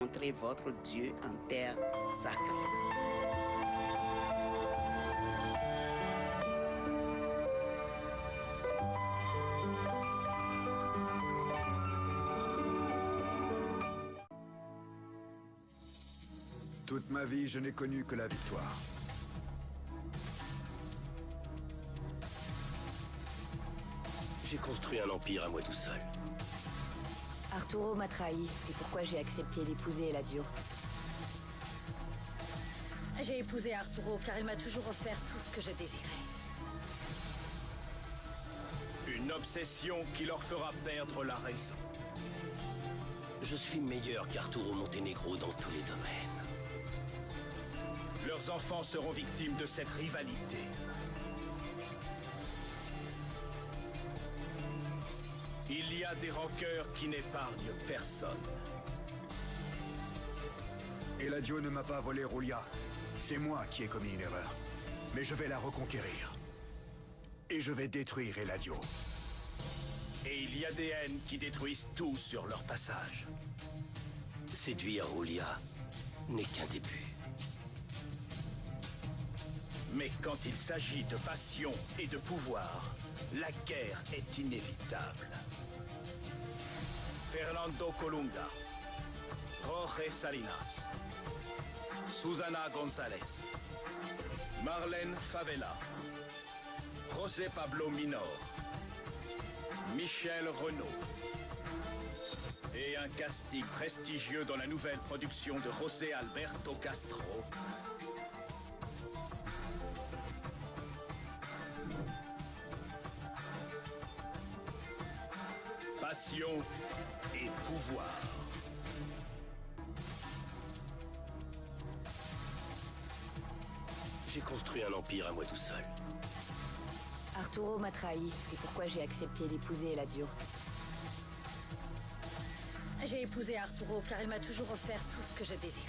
Montrez votre Dieu en terre sacrée. Toute ma vie, je n'ai connu que la victoire. J'ai construit un empire à moi tout seul. Arturo m'a trahi, c'est pourquoi j'ai accepté d'épouser Eladio. J'ai épousé Arturo car il m'a toujours offert tout ce que je désirais. Une obsession qui leur fera perdre la raison. Je suis meilleur qu'Arturo Montenegro dans tous les domaines. Leurs enfants seront victimes de cette rivalité. Il y a des rancœurs qui n'épargnent personne. Eladio ne m'a pas volé Roulia. C'est moi qui ai commis une erreur. Mais je vais la reconquérir. Et je vais détruire Eladio. Et il y a des haines qui détruisent tout sur leur passage. Séduire Roulia n'est qu'un début. Mais quand il s'agit de passion et de pouvoir, la guerre est inévitable. Fernando Colunga, Jorge Salinas, Susana González, Marlène Favela, José Pablo Minor, Michel Renaud et un casting prestigieux dans la nouvelle production de José Alberto Castro. Passion et pouvoir. J'ai construit un empire à moi tout seul. Arturo m'a trahi, c'est pourquoi j'ai accepté d'épouser Eladio. J'ai épousé Arturo car il m'a toujours offert tout ce que je désirais.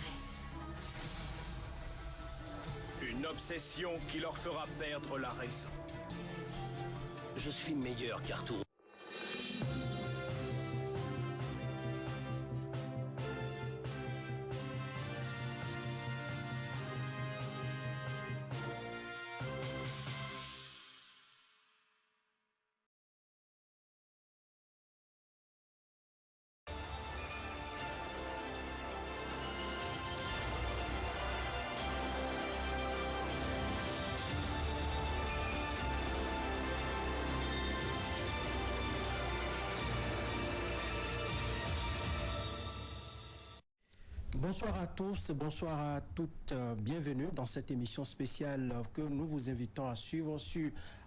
Une obsession qui leur fera perdre la raison. Je suis meilleur qu'Arturo. Bonsoir à tous, bonsoir à toutes, bienvenue dans cette émission spéciale que nous vous invitons à suivre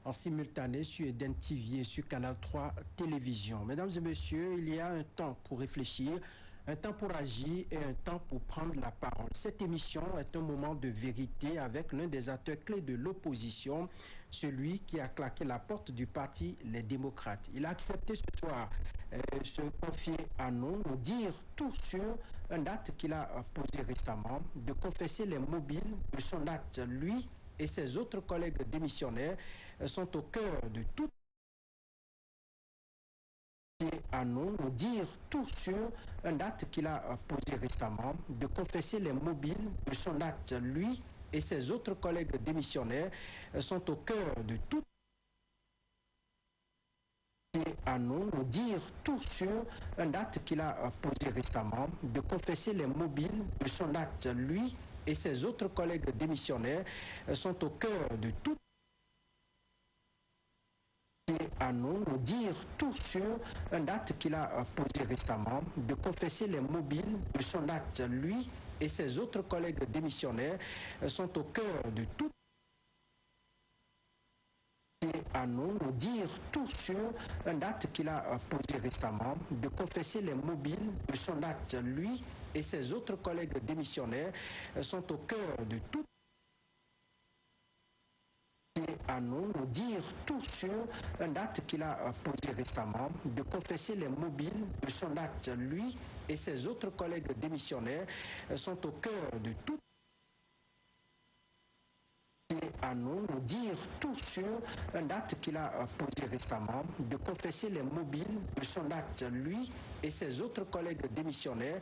en simultané sur Eden TV et sur Canal 3 Télévision. Mesdames et messieurs, il y a un temps pour réfléchir, un temps pour agir et un temps pour prendre la parole. Cette émission est un moment de vérité avec l'un des acteurs clés de l'opposition, celui qui a claqué la porte du parti Les Démocrates. Il a accepté ce soir se confier à nous dire tout sur un acte qu'il a posé récemment, de confesser les mobiles de son acte. Lui et ses autres collègues démissionnaires sont au cœur de tout à nous dire tout sur un acte qu'il a posé récemment, de confesser les mobiles de son acte. Lui et ses autres collègues démissionnaires sont au cœur de tout à nous dire tout sur un acte qu'il a posé récemment, de confesser les mobiles de son acte. Lui et ses autres collègues démissionnaires sont au cœur de tout à nous dire tout sur un acte qu'il a posé récemment, de confesser les mobiles de son acte. Lui et ses autres collègues démissionnaires sont au cœur de tout à nous dire tout sur un acte qu'il a posé récemment, de confesser les mobiles de son acte. Lui et ses autres collègues démissionnaires sont au cœur de tout à nous dire tout sur un acte qu'il a posé récemment, de confesser les mobiles de son acte. Lui et ses autres collègues démissionnaires sont au cœur de tout à nous dire tout sur un acte qu'il a posé récemment, de confesser les mobiles de son acte. Lui et ses autres collègues démissionnaires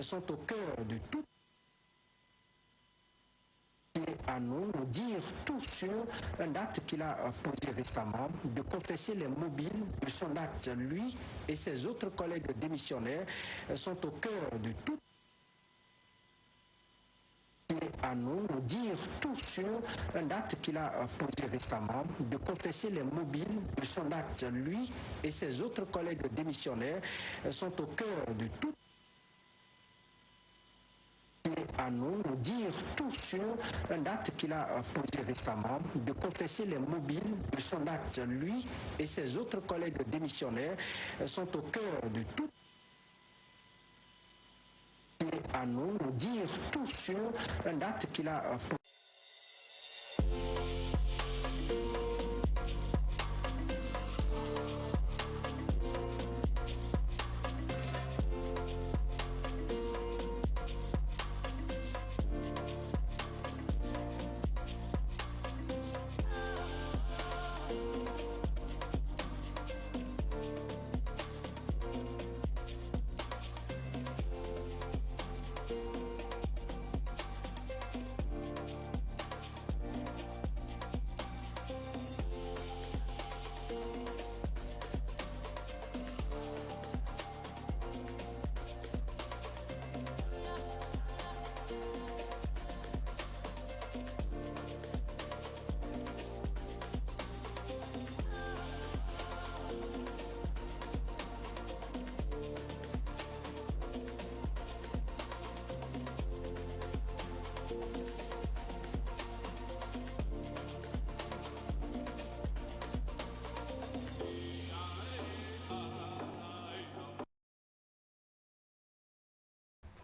sont au cœur de tout. Et à nous dire tout sur un acte qu'il a posé récemment, de confesser les mobiles de son acte. Lui et ses autres collègues démissionnaires sont au cœur de tout. Et à nous dire tout sur un acte qu'il a posé récemment, de confesser les mobiles de son acte. Lui et ses autres collègues démissionnaires sont au cœur de tout. Et à nous dire tout sur un acte qu'il a posé récemment, de confesser les mobiles de son acte. Lui et ses autres collègues démissionnaires sont au cœur de tout. Et à nous dire tout sur un acte qu'il a posé.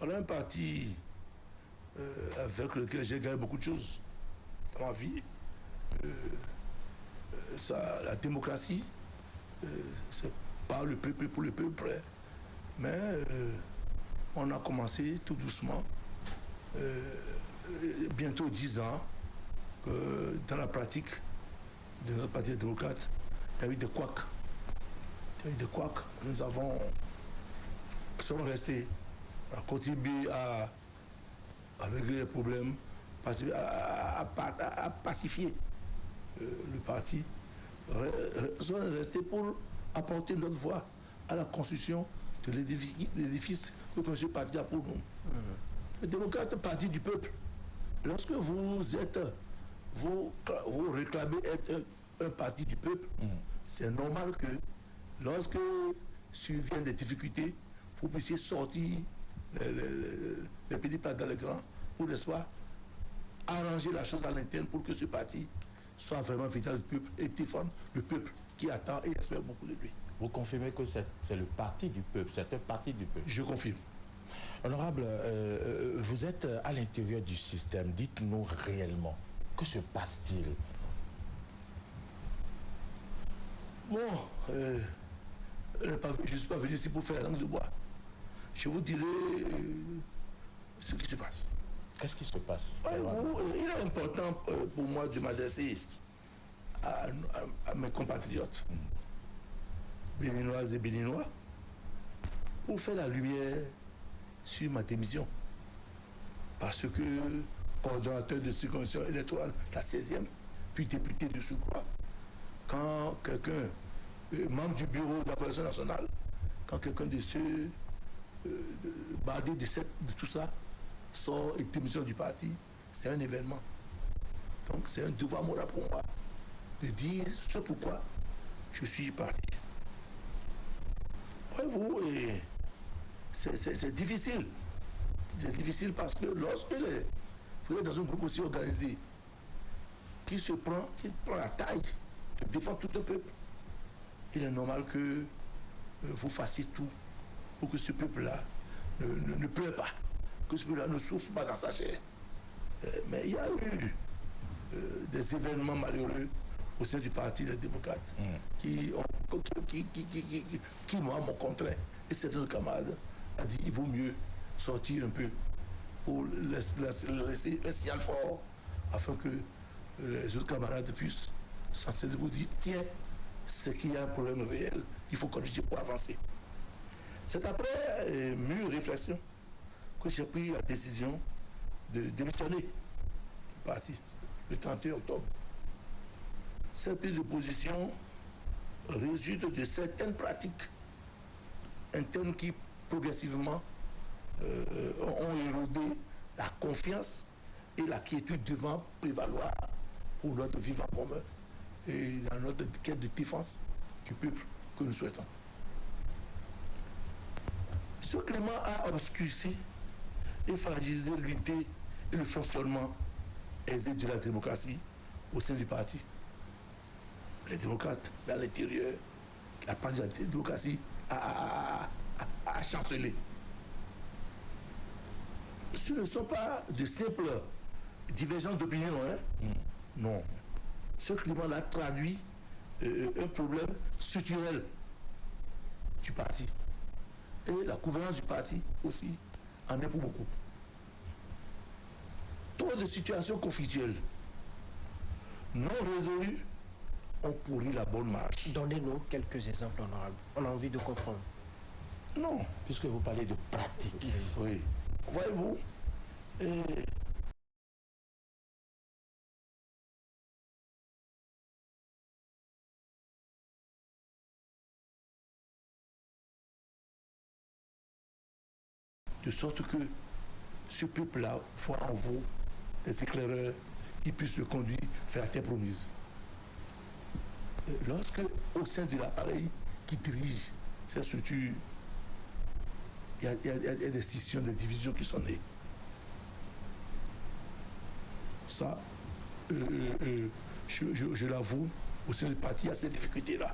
Voilà un parti avec lequel j'ai gagné beaucoup de choses dans ma vie. La démocratie, c'est pas le peuple pour le peuple, mais on a commencé tout doucement, bientôt 10 ans, que dans la pratique de notre parti démocrate, il y a eu des couacs. Nous sommes restés à contribuer à régler les problèmes, à pacifier le parti. Nous sommes restés pour apporter notre voix à la construction de l'édifice que ce parti a pour nous. Le démocrate est parti du peuple. Lorsque vous réclamez être un parti du peuple, c'est normal que lorsque surviennent des difficultés, vous puissiez sortir les petits plats dans les grands pour, n'est-ce pas, arranger la chose à l'interne pour que ce parti soit vraiment vital du peuple et défendre le peuple qui attend et espère beaucoup de lui. Vous confirmez que c'est le parti du peuple, c'est un parti du peuple? Je confirme. Honorable, vous êtes à l'intérieur du système. Dites-nous réellement, que se passe-t-il? Bon, je ne suis pas venu ici pour faire la langue de bois. Je vous dirai ce qui se passe. Qu'est-ce qui se passe? Il est important pour moi de m'adresser à mes compatriotes, béninoises et béninois, pour faire la lumière sur ma démission. Parce que, coordonnateur de circonscription électorale, la 16e, puis député de surcroît, quand quelqu'un, membre du bureau de la coalition nationale, quand quelqu'un de ceux bardé de tout ça sort et démissionne du parti, c'est un événement. Donc c'est un devoir moral pour moi de dire ce pourquoi je suis parti. Voyez-vous, c'est difficile. C'est difficile parce que lorsque vous êtes dans un groupe aussi organisé qui prend la taille de défendre tout le peuple, il est normal que vous fassiez tout pour que ce peuple-là ne pleure pas, que ce peuple-là ne souffre pas dans sa chair. Mais il y a eu des événements malheureux au sein du Parti des démocrates qui moi, m'ont contraint. Et certains camarades a dit il vaut mieux sortir un peu pour laisser un signal fort afin que les autres camarades puissent s'en saisir pour dire tiens, c'est qu'il y a un problème réel, il faut corriger pour avancer. C'est après mûre réflexion que j'ai pris la décision de démissionner du parti le 31 octobre. Cette prise de position résulte de certaines pratiques internes qui progressivement ont érodé la confiance et la quiétude devant prévaloir pour notre vivant commun et dans notre quête de défense du peuple que nous souhaitons. Ce climat a obscurci et fragilisé l'unité et le fonctionnement aisé de la démocratie au sein du parti. Les démocrates, à l'intérieur, la partie de la démocratie a chancelé. Ce ne sont pas de simples divergences d'opinion, hein? Non. Ce climat-là traduit un problème structurel du parti. Et la gouvernance du parti aussi en est pour beaucoup. Trop de situations conflictuelles non résolues ont pourri la bonne marche. Donnez-nous quelques exemples honorables. On a envie de comprendre. Non. Puisque vous parlez de pratique. Oui. Voyez-vous, de sorte que ce peuple-là voit en vous des éclaireurs qui puissent le conduire vers la terre promise. Lorsque, au sein de l'appareil qui dirige ces structures, il y a des scissions, des divisions qui sont nées. Ça, je l'avoue, au sein du parti, il y a ces difficultés-là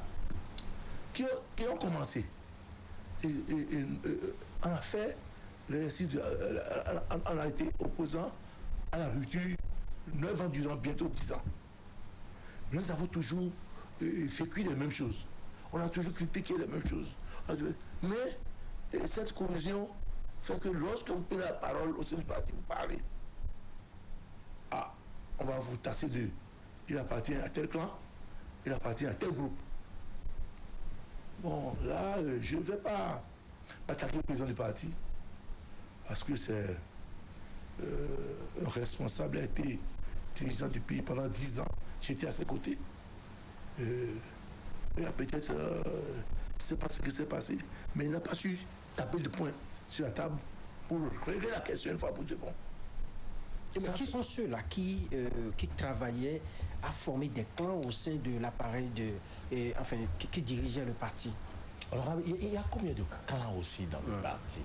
qui ont commencé. On a fait l'exercice on a été opposant à la rupture 9 ans durant, bientôt 10 ans. Nous avons toujours vécu les mêmes choses. On a toujours critiqué les mêmes choses. Mais cette cohésion fait que lorsque vous prenez la parole au sein du parti, vous parlez. Ah, on va vous tasser de. Il appartient à tel clan, il appartient à tel groupe. Bon, là, je ne vais pas attaquer le président du parti, parce que c'est un responsable, a été dirigeant du pays pendant 10 ans. J'étais à ses côtés. Et peut-être, je ne sais pas ce qui s'est passé, mais il n'a pas su taper le poing sur la table pour régler la question une fois pour de bon. Mais qui sont ceux-là qui travaillaient à former des clans au sein de l'appareil enfin, qui dirigeait le parti? Alors, il y a combien de clans aussi dans le parti?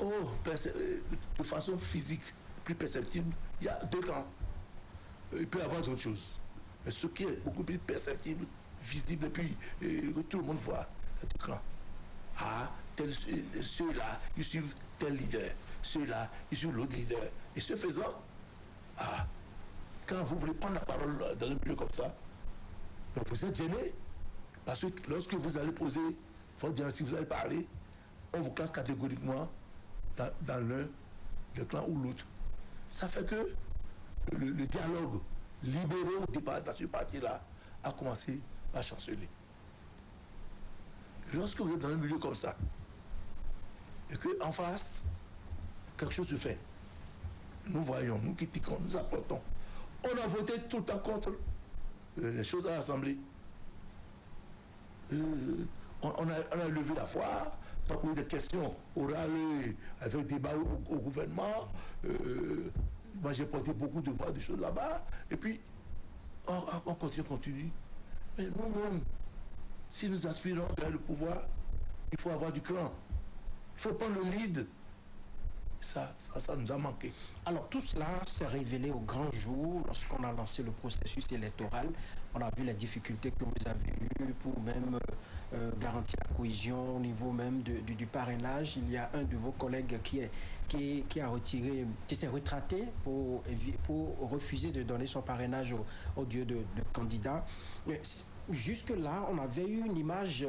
Oh, de façon physique, plus perceptible, il y a 2 clans. Il peut y avoir d'autres choses. Mais ce qui est beaucoup plus perceptible, visible, et puis que tout le monde voit, c'est 2 clans. Ah, ceux-là, ils suivent tel leader. Ceux-là, ils suivent l'autre leader. Et ce faisant, quand vous voulez prendre la parole dans un milieu comme ça, vous êtes gêné. Parce que lorsque vous allez poser votre diagnostic, si vous allez parler, on vous classe catégoriquement dans l'un des clans ou l'autre. Ça fait que le dialogue libéré au départ dans ce parti-là a commencé à chanceler. Et lorsque vous êtes dans un milieu comme ça, et qu'en face, quelque chose se fait, nous voyons, nous critiquons, nous apportons. On a voté tout le temps contre les choses à l'Assemblée. On a levé la foi, on a posé des questions orales avec débat au gouvernement. Moi, j'ai porté beaucoup de voix, des choses là-bas. Et puis, on continue. Mais nous-mêmes, si nous aspirons vers le pouvoir, il faut avoir du cran. Il faut prendre le lead. Ça nous a manqué. Alors tout cela s'est révélé au grand jour lorsqu'on a lancé le processus électoral. On a vu les difficultés que vous avez eues pour même garantir la cohésion au niveau même du parrainage. Il y a un de vos collègues qui s'est retraité pour refuser de donner son parrainage au dieu de candidat. Mais jusque-là, on avait eu une image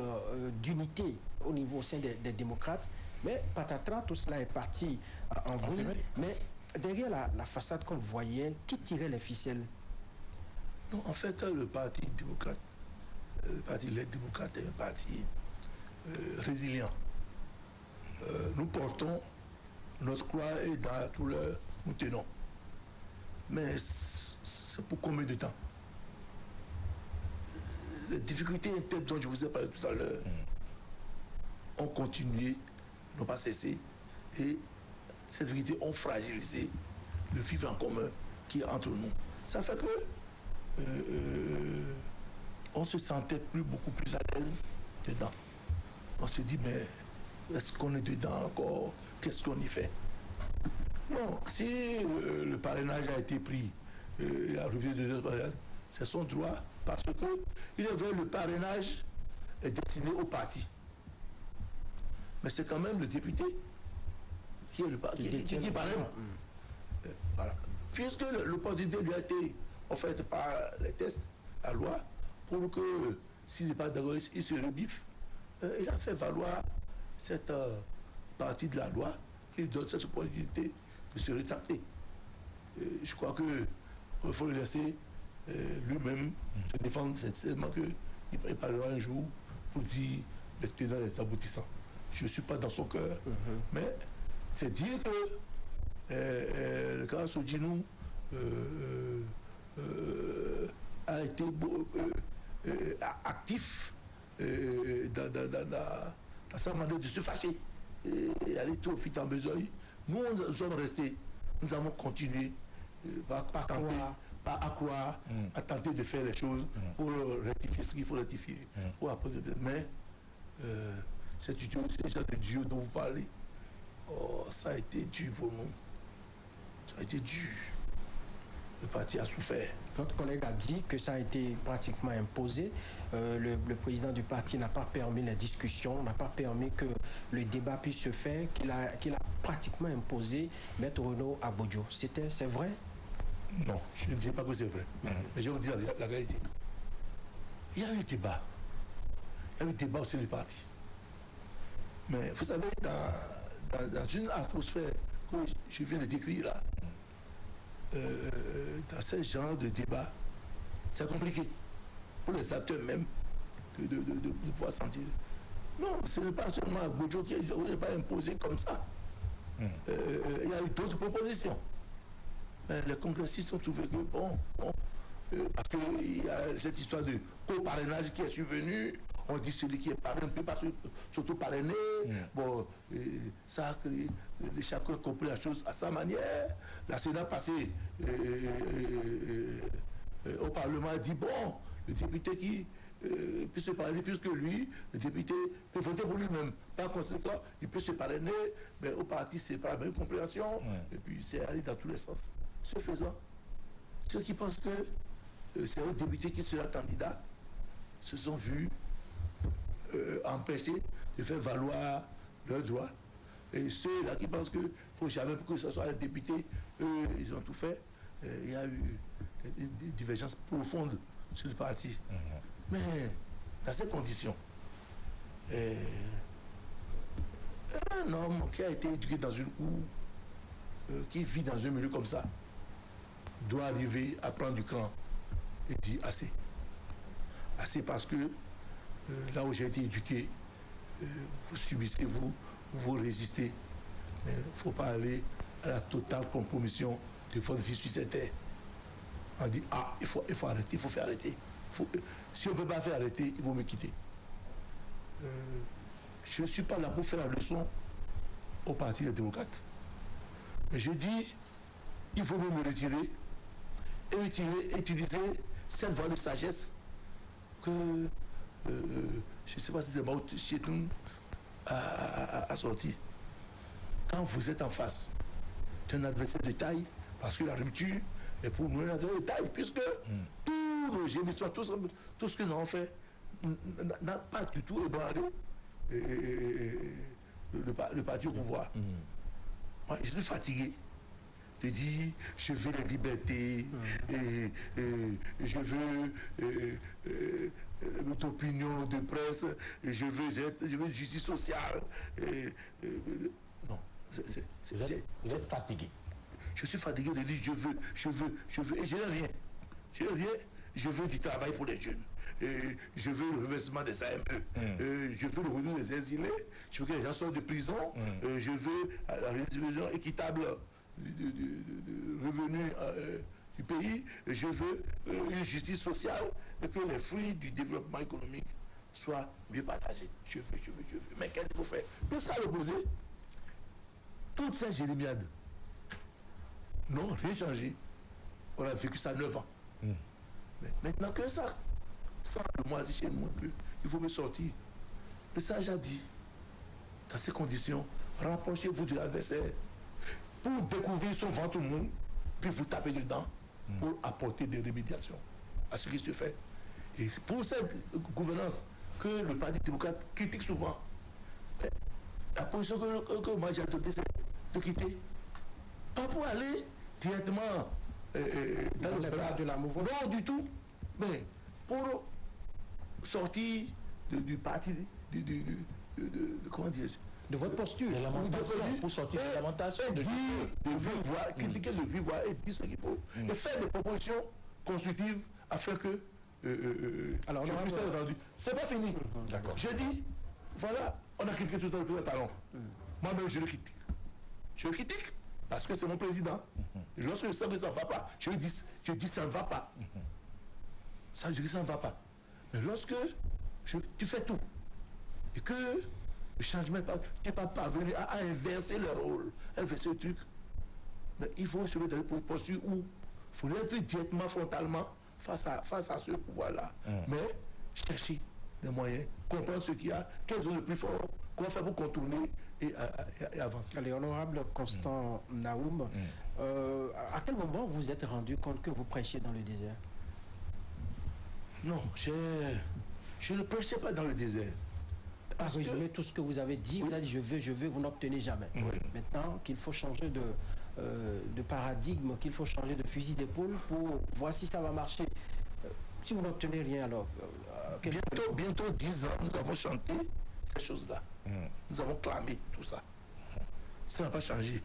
d'unité au niveau au sein des démocrates. Mais patatras, tout cela est parti en vrille. Mais derrière la façade qu'on voyait, qui tirait les ficelles? Non, en fait, le Parti démocrate, le Parti Les Démocrates est un parti résilient. nous portons notre croix et dans la douleur, nous tenons. Mais c'est pour combien de temps? Les difficultés internes dont je vous ai parlé tout à l'heure ont continué, n'ont pas cessé, et ces difficultés ont fragilisé le vivre en commun qui est entre nous. Ça fait que on se sentait beaucoup plus à l'aise dedans. On se dit, mais est-ce qu'on est dedans encore? Qu'est-ce qu'on y fait? Non, si le parrainage a été pris, la revue de parrainage, c'est son droit, parce que il est vrai, le parrainage est destiné au parti. Mais c'est quand même le député qui est le parti, qui parraine. Voilà. Puisque l'opportunité lui a été offerte par les tests, la loi, pour que s'il n'est pas d'accord, il se rebiffe, il a fait valoir cette partie de la loi qui lui donne cette opportunité de se rétracter. Je crois qu'il faut le laisser lui-même se défendre. C'est seulement qu'il parlera un jour pour dire les tenants et les aboutissants. Je ne suis pas dans son cœur, mais c'est dire que le cas Sodjinou a été actif dans sa manière de se fâcher et aller tout au fil en besogne. Nous sommes restés, nous avons continué à croire, à tenter de faire les choses pour rectifier ce qu'il faut rectifier. Mais cette genre de Dieu dont vous parlez, ça a été dur pour nous. Ça a été dur. Le parti a souffert. Votre collègue a dit que ça a été pratiquement imposé. Le président du parti n'a pas permis les discussions, n'a pas permis que le débat puisse se faire, qu'il a pratiquement imposé Maître Renaud Agbodjo. C'est vrai? Non, je ne dis pas que c'est vrai. Mais je vais vous dire la réalité. Il y a eu débat. Il y a eu débat au sein du parti. Mais vous savez, dans une atmosphère que je viens de décrire là, dans ce genre de débat, c'est compliqué pour les acteurs même de pouvoir sentir. Non, ce n'est pas seulement Agbodjo qui n'est pas imposé comme ça. Il y a eu d'autres propositions. Mais les congressistes ont trouvé que parce qu'il y a cette histoire de co-parrainage qui est survenue. On dit celui qui est parrainé ne peut pas s'auto-parrainer. Bon, ça a créé, chacun a compris la chose à sa manière. La Sénat passé au Parlement a dit, bon, le député qui peut se parrainer, puisque lui, le député peut voter pour lui-même. Par conséquent, il peut se parrainer, mais au parti, c'est pas la même compréhension. Et puis, c'est aller dans tous les sens. Ce faisant, ceux qui pensent que c'est un député qui sera candidat se sont vus empêchés de faire valoir leurs droits. Et ceux-là qui pensent qu'il ne faut jamais que ce soit un député, eux, ils ont tout fait. Il y a eu des divergences profondes sur le parti. Mais dans ces conditions, un homme qui a été éduqué dans une cour, qui vit dans un milieu comme ça, doit arriver à prendre du cran et dire assez. Assez parce que là où j'ai été éduqué, vous subissez, vous résistez. Mais il ne faut pas aller à la totale compromission de votre vie sur cette terre. On dit, il faut arrêter, il faut faire arrêter. Si on ne peut pas faire arrêter, il vaut me quitter. Je ne suis pas là pour faire la leçon au Parti des démocrates. Mais je dis, il faut me retirer et utiliser cette voie de sagesse que je ne sais pas si c'est Mao Tse-tung a sorti. Quand vous êtes en face d'un adversaire de taille, parce que la rupture est pour nous un adversaire de taille, puisque tous nos gémissements, tout ce que nous avons fait n'a pas du tout ébranlé le parti au pouvoir. Moi, je suis fatigué de dire je veux la liberté, je veux l'opinion de presse, je veux justice sociale. Non, vous êtes fatigué. Je suis fatigué de dire je veux, et je n'ai rien. Je veux du travail pour les jeunes. je veux le reversement des AME, je veux le retour des exilés, je veux que les gens sortent de prison, je veux la redistribution équitable de revenus du pays, je veux une justice sociale et que les fruits du développement économique soient mieux partagés. Je veux. Mais qu'est-ce qu'il faut faire? Tout ça à l'opposé. Toutes ces jérémiades n'ont rien changé. On a vécu ça 9 ans. Mais maintenant que ça, sans le moisi chez nous un peu, il faut me sortir. Le sage a dit, dans ces conditions, rapprochez-vous de l'adversaire pour découvrir son ventre mou, puis vous tapez dedans pour apporter des remédiations à ce qui se fait. Et pour cette gouvernance que le Parti démocrate critique souvent, la position que moi j'ai adoptée, c'est de quitter. Pas pour aller directement dans le bras de la mouvance. Non, du tout. Mais pour sortir du parti, comment dire-je, de votre posture. De lamentation, pour sortir de lamentation. De vive voix, critiquer de vive voix et dire ce qu'il faut. Et faire des propositions constructives afin que alors, je puisse être entendu. C'est pas fini. D'accord. Je dis, voilà, on a critiqué tout à l'heure le président Talon. Moi-même, je le critique. Je le critique parce que c'est mon président. Et lorsque je sens que ça ne va pas, je dis ça ne va pas. Ça, je dis ça ne va pas. Mais lorsque tu fais tout et que le changement, tu n'es pas parvenu à inverser le rôle, à inverser le truc, mais il faut se mettre dans une posture où il faut être directement, frontalement face à ce pouvoir-là. Mais chercher des moyens, comprendre ce qu'il y a, quels sont les plus forts, comment faire pour contourner et avancer. Allez, honorable Constant Naoum, à quel moment vous vous êtes rendu compte que vous prêchiez dans le désert? Non, je ne prêchais pas dans le désert. Parce que tout ce que vous avez dit, vous avez dit je veux, vous n'obtenez jamais. Maintenant qu'il faut changer de paradigme, qu'il faut changer de fusil d'épaule pour voir si ça va marcher. Si vous n'obtenez rien, alors... bientôt 10 ans, nous avons chanté ces choses-là. Nous avons clamé tout ça. Ça n'a pas changé.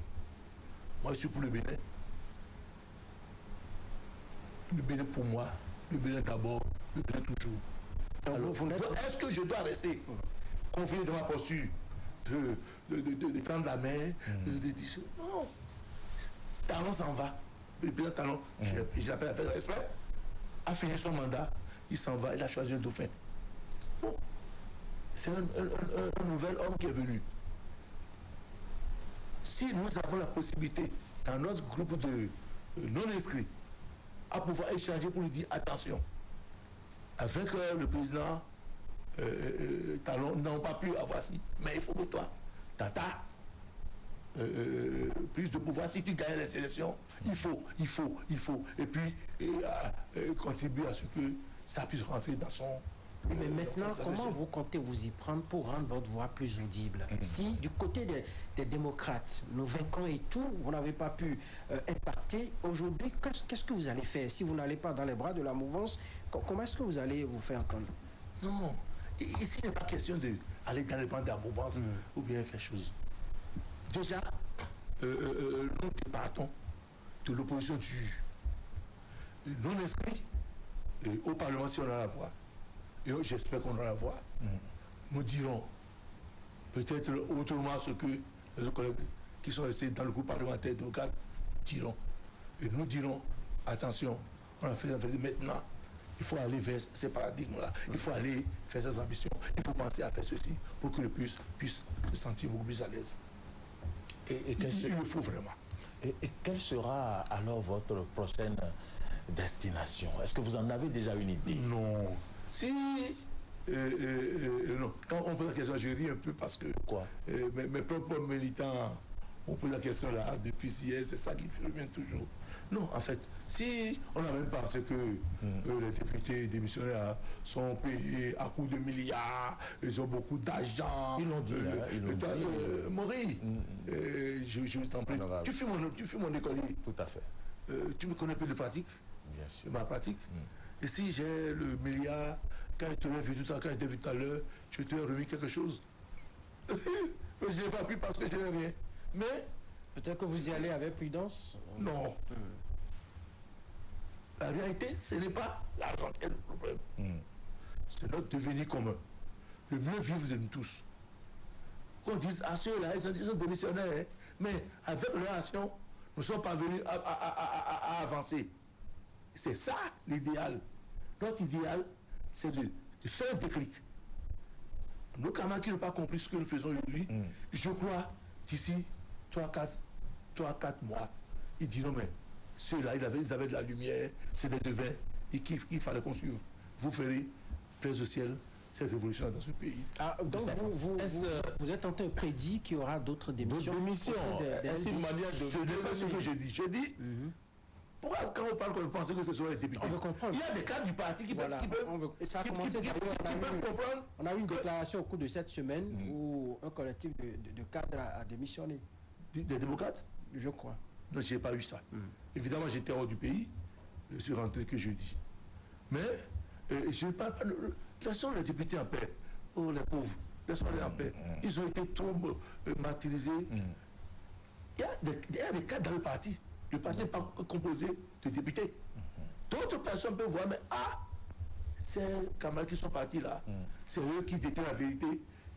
Moi, je suis pour le Bénin. Le Bénin pour moi, le Bénin d'abord, le Bénin toujours. Est-ce que je dois rester confiné dans ma posture de tendre la main, de dire non, Talon s'en va. Le président Talon, je l'appelle avec respect, a fini son mandat, il s'en va, il a choisi un dauphin. Bon. C'est un nouvel homme qui est venu. Si nous avons la possibilité, dans notre groupe de non-inscrits, à pouvoir échanger pour lui dire attention, avec le président Talon, nous n'avons pas pu avoir si, mais il faut que toi, Tata, plus de pouvoir. Si tu gagnes les sélections, il faut. Et puis, contribuer à ce que ça puisse rentrer dans son... Mais maintenant, comment vous comptez vous y prendre pour rendre votre voix plus audible? Si du côté des démocrates, nous vainquons et tout, vous n'avez pas pu impacter, aujourd'hui, qu'est-ce que vous allez faire? Si vous n'allez pas dans les bras de la mouvance, comment est-ce que vous allez vous faire entendre? Non, ici, il n'est pas question d'aller dans les bras de la mouvance ou bien faire chose. Déjà, nous débattons de l'opposition du non-inscrit au Parlement si on a la voix. Et j'espère qu'on aura la voix. Nous dirons peut-être autrement ce que les collègues qui sont restés dans le groupe parlementaire démocrate diront. Et nous dirons, attention, on a fait maintenant, il faut aller vers ces paradigmes-là. Il faut aller faire ces ambitions. Il faut penser à faire ceci pour que le puisse se sentir beaucoup plus à l'aise. Il le faut vraiment. Et quelle sera alors votre prochaine destination? Est-ce que vous en avez déjà une idée? Non. Si... non. Quand on pose la question, je ris un peu parce que... Quoi? Mes propres militants ont posé la question là depuis hier, c'est ça qui me revient toujours. Non, en fait, si on a même pensé que les députés démissionnaires sont payés à coups de milliards, ils ont beaucoup d'argent... Ils l'ont dit, ils l'ont dit. Maurice, je t'en prie, tu fais mon écolier. Tout à fait. Tu me connais un peu de pratique? Bien sûr. Ma pratique. Et si j'ai le milliard, quand je t'ai vu tout à l'heure, je te remis quelque chose. Mais je n'ai pas pu parce que je n'ai rien. Mais... Peut-être que vous y allez avec prudence? Non. La réalité, ce n'est pas l'argent qui est le problème. c'est notre devenir commun. Le mieux vivre de nous tous. Qu'on dise, ah ceux-là, ils sont démissionnaires, hein, mais avec leur action, nous ne sommes pas venus à avancer. C'est ça l'idéal. Notre idéal, c'est de faire un déclic. Nos camarades qui n'ont pas compris ce que nous faisons aujourd'hui, je crois, d'ici 3-4 mois, ils diront, mais ceux-là, ils avaient de la lumière, c'est des devins, et qu'il fallait qu'on suive. Vous ferez, plaise au ciel, cette révolution dans ce pays. Ah, donc vous êtes en train de prédire qu'il y aura d'autres démissions. D'autres démissions. C'est une manière de... Ce n'est pas ce que j'ai dit. J'ai dit, pourquoi quand on parle, vous pensez que ce sont les députés? On veut comprendre. Il y a des cadres du parti qui peuvent comprendre. On a eu une déclaration au cours de cette semaine où un collectif de cadres a démissionné. Des démocrates? Je crois. Non, je n'ai pas eu ça. Évidemment, j'étais hors du pays. Je suis rentré que jeudi. Mais je ne parle pas... Laissons les députés en paix. Oh, les pauvres. Laissons-les en paix. Ils ont été trop martyrisés. Il y a des cadres dans le parti. Le parti n'est pas composé de députés. D'autres personnes peuvent voir, mais ces camarades qui sont partis là, c'est eux qui détiennent la vérité.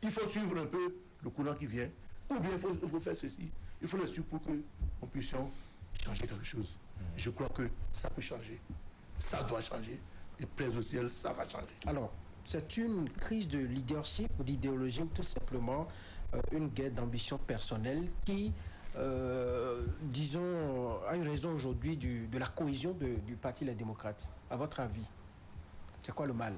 Il faut suivre un peu le courant qui vient. Ou bien il faut faire ceci. Il faut le suivre pour que nous puissions changer quelque chose. Je crois que ça peut changer. Ça doit changer. Et plaise au ciel, ça va changer. Alors, c'est une crise de leadership ou d'idéologie, tout simplement une guerre d'ambition personnelle qui, disons, a une raison aujourd'hui de la cohésion du Parti Les Démocrates. À votre avis, c'est quoi le mal?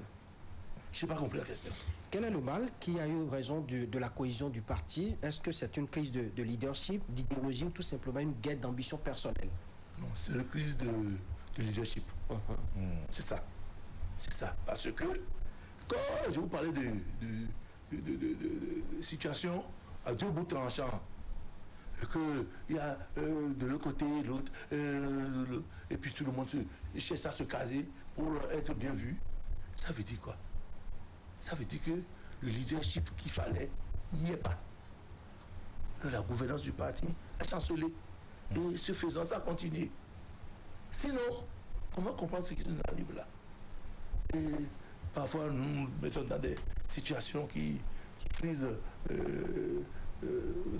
Je n'ai pas compris la question. Quel est le mal qui a eu raison de la cohésion du parti? Est-ce que c'est une crise de leadership, d'idéologie ou tout simplement une guerre d'ambition personnelle? Non, c'est une crise de leadership. C'est ça. C'est ça. Parce que quand je vous parlais de situation à deux bouts tranchants, qu'il y a de l'autre côté, l'autre, et puis tout le monde cherche à se caser pour être bien vu, ça veut dire quoi? Ça veut dire que le leadership qu'il fallait n'y est pas. Que la gouvernance du parti a chancelé. Et ce faisant, ça continue. Sinon, comment comprendre ce qui nous arrive là? Et parfois, nous nous mettons dans des situations qui frisent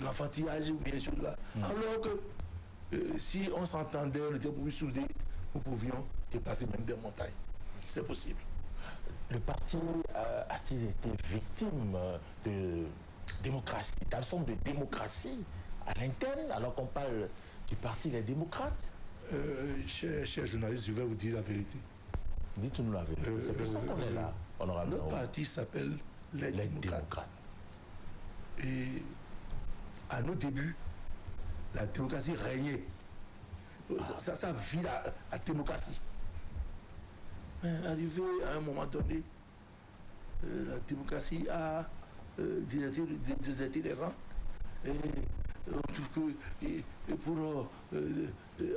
l'enfantillage ou bien sûr là. Alors que si on s'entendait, on était plus soudés, nous pouvions dépasser même des montagnes. C'est possible. Le parti a-t-il été victime de démocratie, d'absence de démocratie à l'interne, alors qu'on parle du parti Les Démocrates? Cher journaliste, je vais vous dire la vérité. Dites-nous la vérité. C'est pour ça qu'on est là, honorable. Notre parti s'appelle Les Démocrates. Et à nos débuts, la démocratie régnait. Ça vit la démocratie. Mais arrivé à un moment donné, la démocratie a déserté les rangs. Et on trouve que pour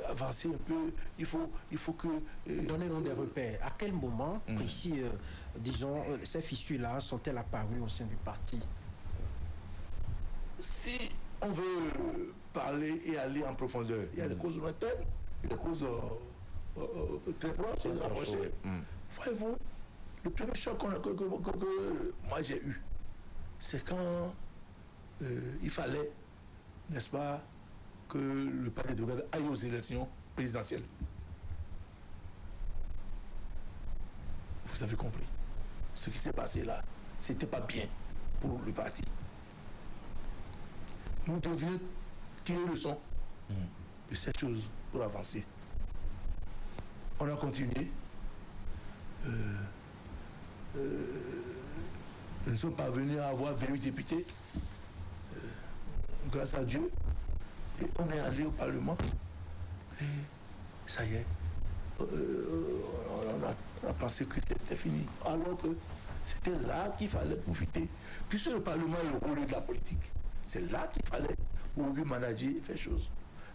avancer un peu, il faut que... Donnez-nous des repères. À quel moment précis, disons, ces fissures-là sont-elles apparues au sein du parti? Si on veut parler et aller en profondeur, il y a des causes lointaines, il y a des causes très proches, rapprochées. Voyez-vous, le premier choc que moi j'ai eu, c'est quand il fallait, n'est-ce pas, que le Parti démocrate aille aux élections présidentielles. Vous avez compris. Ce qui s'est passé là, c'était pas bien pour le parti. Nous devions tirer le son de cette chose pour avancer. On a continué. Nous sommes parvenus à avoir 28 députés, grâce à Dieu. Et on est allé au Parlement. Et ça y est, on a pensé que c'était fini. Alors que c'était là qu'il fallait profiter. Puisque le Parlement est le rôle de la politique. C'est là qu'il fallait pour lui manager et faire chose.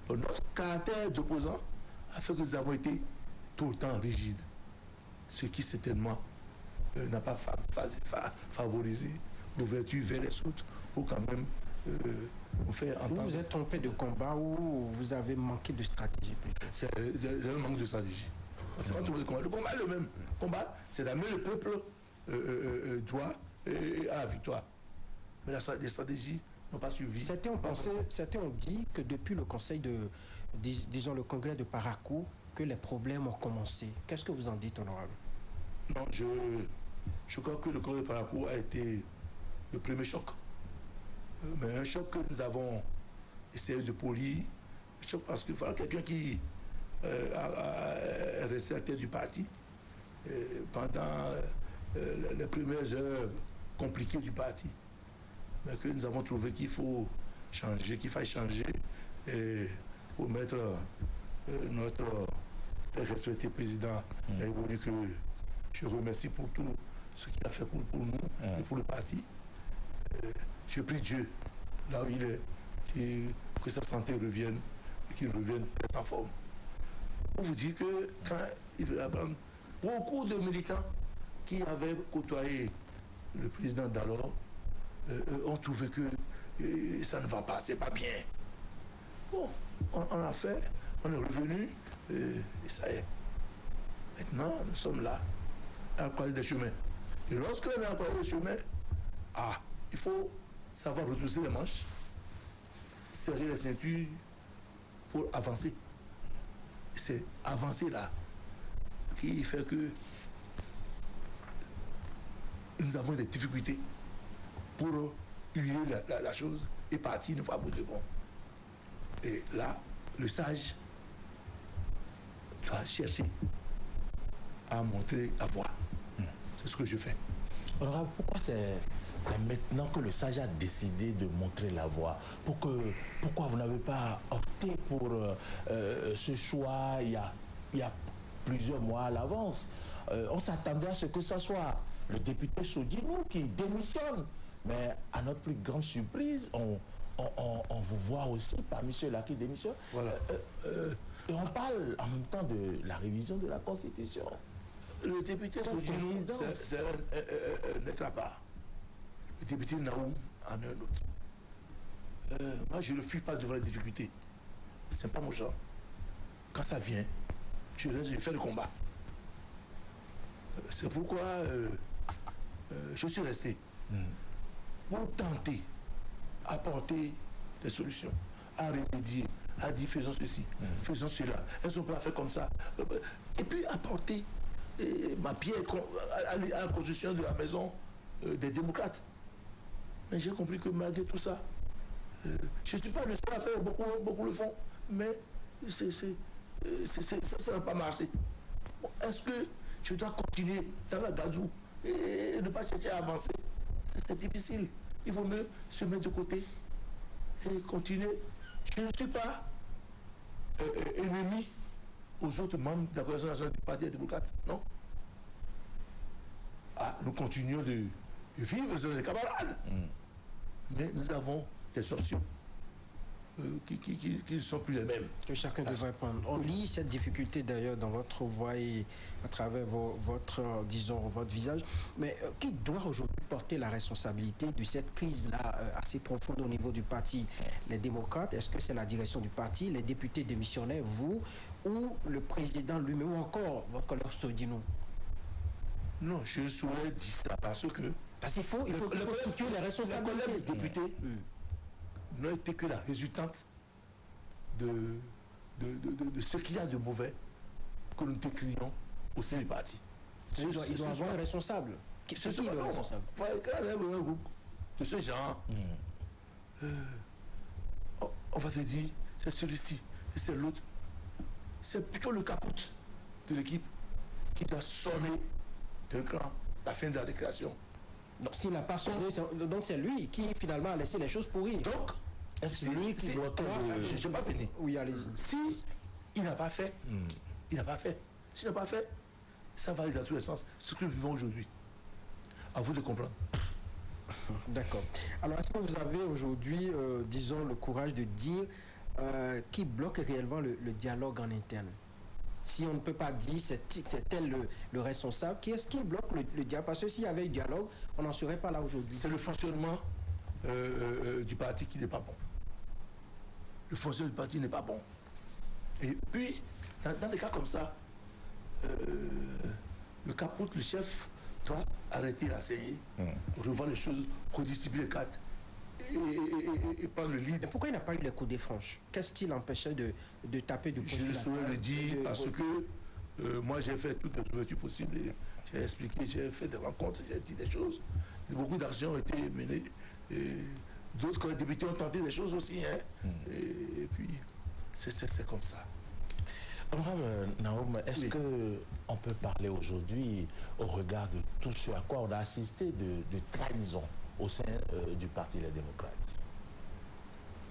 Donc notre caractère d'opposant a fait que nous avons été tout le temps rigides. Ce qui certainement n'a pas favorisé l'ouverture vers les autres pour quand même nous faire entendre. Vous vous êtes trompé de combat ou vous avez manqué de stratégie plutôt? C'est un manque de stratégie. C'est pas tout le combat. Le combat est le même. Le combat, c'est d'amener le peuple droit à la victoire. Mais les stratégies n'ont pas suivi. Certains ont dit que depuis le disons le congrès de Parakou, que les problèmes ont commencé. Qu'est-ce que vous en dites, honorable? Non, je crois que le congrès de Parakou a été le premier choc. Mais un choc que nous avons essayé de polir. Un choc parce qu'il fallait quelqu'un qui est resté à la tête du parti pendant les premières heures compliquées du parti. Mais que nous avons trouvé qu'il faut changer, qu'il faille changer pour mettre notre respecté président Naïbouni, que je remercie pour tout ce qu'il a fait pour nous et pour le parti. Je prie Dieu, là où il est, que sa santé revienne et qu'il revienne très en forme. Pour vous dire que quand il va prendre beaucoup de militants qui avaient côtoyé le président d'alors ont trouvé que ça ne va pas, c'est pas bien. Bon, on a fait, on est revenu et ça y est. Maintenant, nous sommes là, à la croisée des chemins. Et lorsque on est à la croisée des chemins, il faut savoir retrousser les manches, serrer les ceintures pour avancer. C'est avancer là qui fait que nous avons des difficultés pour huiler la chose et partir une fois pour de bon. Et là, le sage doit chercher à montrer la voie. C'est ce que je fais. Alors, pourquoi c'est maintenant que le sage a décidé de montrer la voie? Pourquoi vous n'avez pas opté pour ce choix il y a plusieurs mois à l'avance? On s'attendait à ce que ce soit le député Sodinou qui démissionne. Mais à notre plus grande surprise, on vous voit aussi parmi ceux-là qui démissionnent. Voilà. Et on parle en même temps de la révision de la Constitution. Le député Sodinou, c'est un être à part. Le député Naoum en est un autre. Moi, je ne fuis pas devant les difficultés. Ce n'est pas mon genre. Quand ça vient, je fais le combat. C'est pourquoi je suis resté pour tenter apporter des solutions, à remédier, à dire faisons ceci, faisons cela, elles sont pas fait comme ça. Et puis apporter ma pierre à la construction de la maison des démocrates. Mais j'ai compris que malgré tout ça, je ne suis pas le seul à faire, beaucoup le font, mais ça n'a pas marché. Bon, est-ce que je dois continuer dans la gadoue et ne pas chercher à avancer? C'est difficile. Il vaut mieux se mettre de côté et continuer. Je ne suis pas ennemi aux autres membres de la coalition nationale du Parti démocrate, non. Nous continuons de vivre, nous sommes des camarades. Mais nous avons des options qui ne sont plus les mêmes. Que chacun devrait prendre. On lit cette difficulté d'ailleurs dans votre voix et à travers votre visage. Mais qui doit aujourd'hui porter la responsabilité de cette crise-là assez profonde au niveau du parti? Les démocrates, est-ce que c'est la direction du parti, les députés démissionnaires, vous, ou le président lui-même, ou encore votre collègue Sodinou? Non, je saurais dire ça parce qu'il faut situer les responsabilités. Les collègues députés n'ont été que la résultante de ce qu'il y a de mauvais que nous décrions au sein du parti. Il doit avoir un responsable. C'est qui le responsable? Un groupe de ce genre, on va te dire, c'est celui-ci, et c'est l'autre. C'est plutôt le capote de l'équipe qui doit sonner d'un cran la fin de la récréation. Donc s'il n'a pas sonné, donc c'est lui qui finalement a laissé les choses pourrir. Donc, est-ce lui qui doit... Je n'ai pas fini. Oui, allez-y. Si il n'a pas fait, il n'a pas fait. S'il n'a pas fait, ça va aller dans tous les sens. C'est ce que nous vivons aujourd'hui. À vous de comprendre. D'accord. Alors, est-ce que vous avez aujourd'hui, disons, le courage de dire qui bloque réellement le dialogue en interne? Si on ne peut pas dire c'est tel le responsable, qui est-ce qui bloque le dialogue? Parce que s'il y avait eu dialogue, on n'en serait pas là aujourd'hui. C'est le fonctionnement du parti qui n'est pas bon. Le fonctionnement du parti n'est pas bon. Et puis, dans des cas comme ça, le capote, le chef, doit arrêter la CI, revoir les choses, rediscipliner les cartes et prendre le lead. Et pourquoi il n'a pas eu les coups des franches? Qu'est-ce qui l'empêchait de taper du poing Je sur ne la saurais table, le dire de- parce que moi j'ai fait toutes les ouvertures possibles. J'ai expliqué, j'ai fait des rencontres, j'ai dit des choses. Beaucoup d'actions ont été menées. D'autres collègues députés ont tenté des choses aussi. Hein. Et puis, c'est comme ça. Honorable Naoum, est-ce qu'on peut parler aujourd'hui, au regard de tout ce à quoi on a assisté, de trahison au sein du Parti Les Démocrates?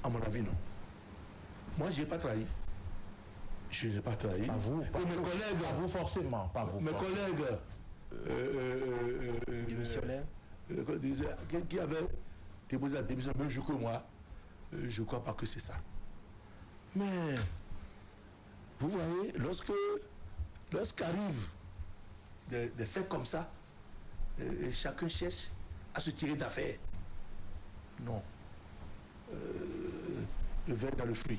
À mon avis, non. Moi, je n'ai pas trahi. Je n'ai pas trahi. Pas vous, Et mes collègues, pas vous forcément, pas vous. mes forcément. collègues démissionnaire. qui avaient déposé la démission, même jour que moi, je ne crois pas que c'est ça. Mais, vous voyez, lorsqu'arrivent des faits comme ça, chacun cherche à se tirer d'affaire. Non. Le verre dans le fruit.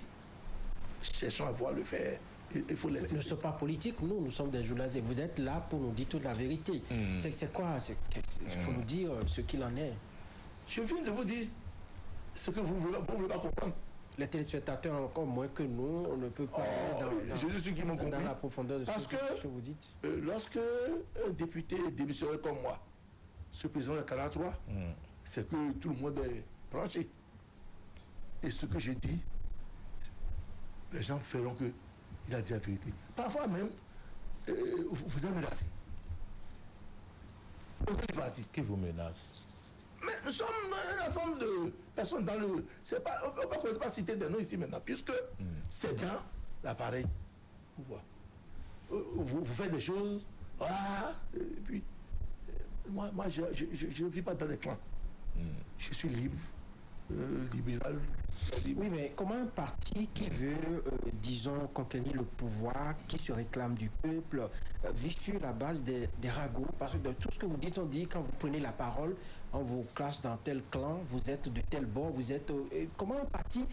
Cherchons à voir le faire. Il faut laisser. Nous ne sommes pas politiques, nous sommes des journalistes. Vous êtes là pour nous dire toute la vérité. C'est quoi? Il faut nous dire ce qu'il en est. Je viens de vous dire ce que vous ne voulez pas comprendre. Les téléspectateurs, encore moins que nous, on ne peut pas aller Je suis ceux qui m'ont dans compris. la profondeur de Parce ce que que vous dites. Lorsque un député démissionnaire comme moi se présente à 43, c'est que tout le monde est branché. Et ce que je dis, les gens feront que il a dit la vérité. Parfois même, vous êtes menacé. Au sein du parti. Qui vous menace? Mais nous sommes un ensemble de personnes dans le... C'est pas, on ne va pas citer des noms ici maintenant, puisque c'est dans l'appareil. Vous voyez. Vous faites des choses, voilà, et puis... moi je ne vis pas dans les clans. Je suis libre, libéral. Libre. Oui, mais comment un parti qui veut, disons, conquérir le pouvoir, qui se réclame du peuple, vit sur la base des ragots? Parce que de tout ce que vous dites, on dit quand vous prenez la parole, on vous classe dans tel clan, vous êtes de tel bord, vous êtes... comment un parti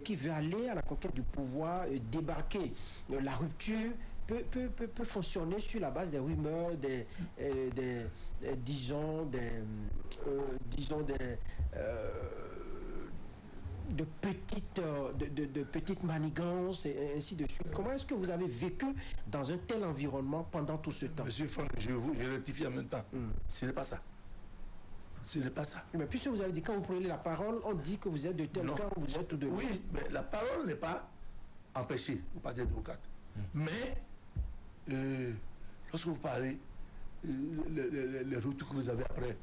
qui veut aller à la conquête du pouvoir, débarquer la rupture, peut fonctionner sur la base des rumeurs, disons, de petites manigances et ainsi de suite. Comment est-ce que vous avez vécu dans un tel environnement pendant tout ce temps? Monsieur Franck, je rectifie en même temps. Ce n'est pas ça. Ce n'est pas ça. Mais puisque vous avez dit, quand vous prenez la parole, on dit que vous êtes de tel camp, vous êtes de... Oui, mais la parole n'est pas empêchée au Parti démocrate. Mais, lorsque vous parlez, les retours que vous avez après